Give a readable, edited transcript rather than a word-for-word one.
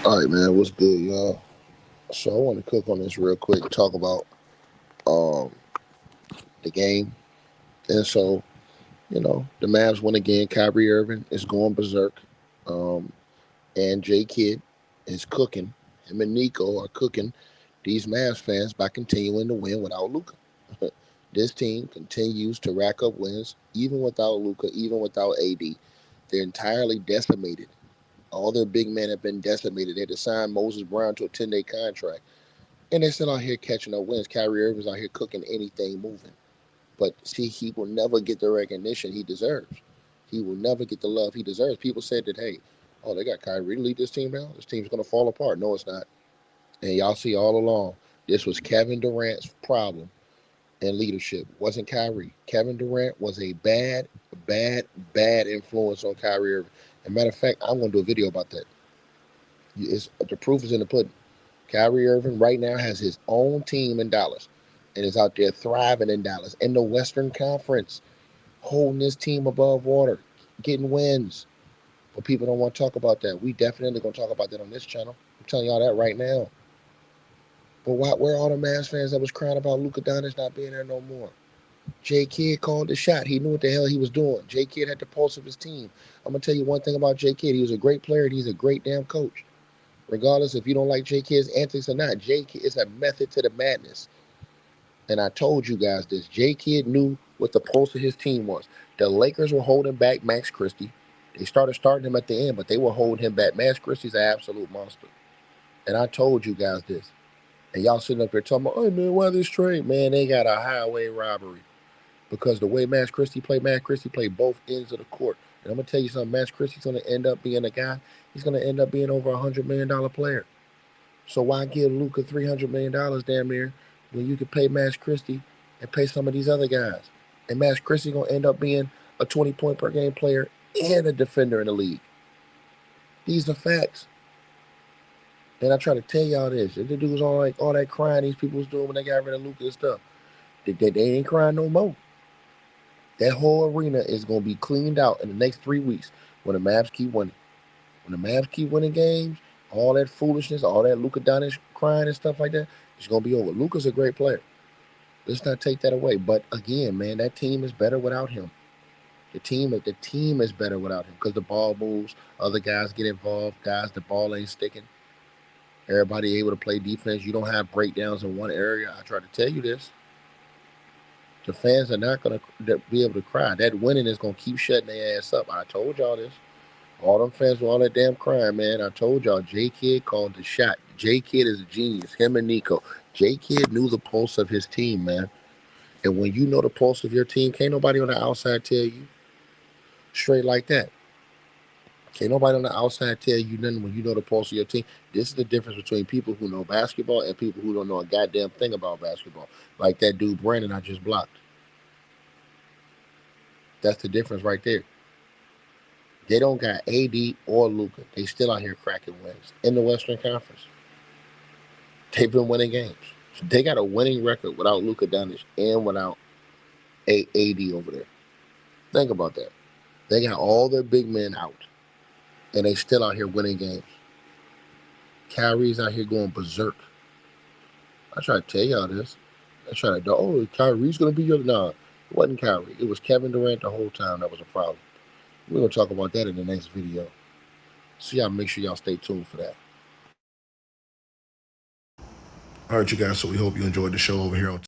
All right, man. What's good, y'all? So I want to cook on this real quick. Talk about um the game, and so the Mavs win again. Kyrie Irving is going berserk, um, and J Kidd is cooking. Him and Nico are cooking these Mavs fans by continuing to win without Luka. This team continues to rack up wins even without Luka, even without AD. They're entirely decimated. All their big men have been decimated. They had to sign Moses Brown to a 10-day contract. And they're still out here catching up wins. Kyrie Irving's out here cooking anything moving. But see, he will never get the recognition he deserves. He will never get the love he deserves. People said that, hey, oh, they got Kyrie to lead this team now. This team's going to fall apart. No, it's not. And y'all see all along, this was Kevin Durant's problem in leadership. It wasn't Kyrie. Kevin Durant was a bad, bad, bad influence on Kyrie Irving. As a matter of fact, I'm going to do a video about that. The proof is in the pudding. Kyrie Irving right now has his own team in Dallas and is out there thriving in Dallas in the Western Conference, holding his team above water, getting wins. But people don't want to talk about that. We definitely going to talk about that on this channel. I'm telling y'all that right now. But where are all the Mavs fans that was crying about Luka Doncic not being there no more? J Kidd called the shot. He knew what the hell he was doing. J Kidd had the pulse of his team. I'm going to tell you one thing about J Kidd. He was a great player and he's a great damn coach. Regardless if you don't like J Kidd's antics or not, J Kidd is a method to the madness. And I told you guys this. J Kidd knew what the pulse of his team was. The Lakers were holding back Max Christie. They starting him at the end, but they were holding him back. Max Christie's an absolute monster. And I told you guys this. And y'all sitting up here talking about, oh man, why this trade? Man, they got a highway robbery. Because the way Max Christie played both ends of the court. And I'm gonna tell you something, Max Christie's gonna end up being a guy, he's gonna end up being over $100 million player. So why give Luka $300 million damn near when you could pay Max Christie and pay some of these other guys? And Max Christie gonna end up being a 20-point per game player and a defender in the league. These are facts. And I try to tell y'all this. The dudes all that crying these people was doing when they got rid of Luka and stuff. They ain't crying no more. That whole arena is gonna be cleaned out in the next 3 weeks when the Mavs keep winning. When the Mavs keep winning games, all that foolishness, all that Luka Doncic crying and stuff like that, it's gonna be over. Luka's a great player. Let's not take that away. But again, man, that team is better without him. The team is better without him because the ball moves. Other guys get involved. Guys, the ball ain't sticking. Everybody able to play defense. You don't have breakdowns in one area. I try to tell you this. The fans are not gonna be able to cry. That winning is gonna keep shutting their ass up. I told y'all this. All them fans with all that damn crying, man. I told y'all, J Kidd called the shot. J Kidd is a genius. Him and Nico. J Kidd knew the pulse of his team, man. And when you know the pulse of your team, can't nobody on the outside tell you straight like that. Can't nobody on the outside tell you nothing when you know the pulse of your team. This is the difference between people who know basketball and people who don't know a goddamn thing about basketball. Like that dude Brandon I just blocked. That's the difference right there. They don't got AD or Luka. They still out here cracking wins in the Western Conference. They've been winning games. They got a winning record without Luka Doncic and without AD over there. Think about that. They got all their big men out, and they still out here winning games. Kyrie's out here going berserk. I try to tell y'all this. I try to, oh, Kyrie's going to be your. Nah, it wasn't Kyrie. It was Kevin Durant the whole time that was a problem. We're going to talk about that in the next video. So y'all make sure y'all stay tuned for that. All right, you guys. So we hope you enjoyed the show over here on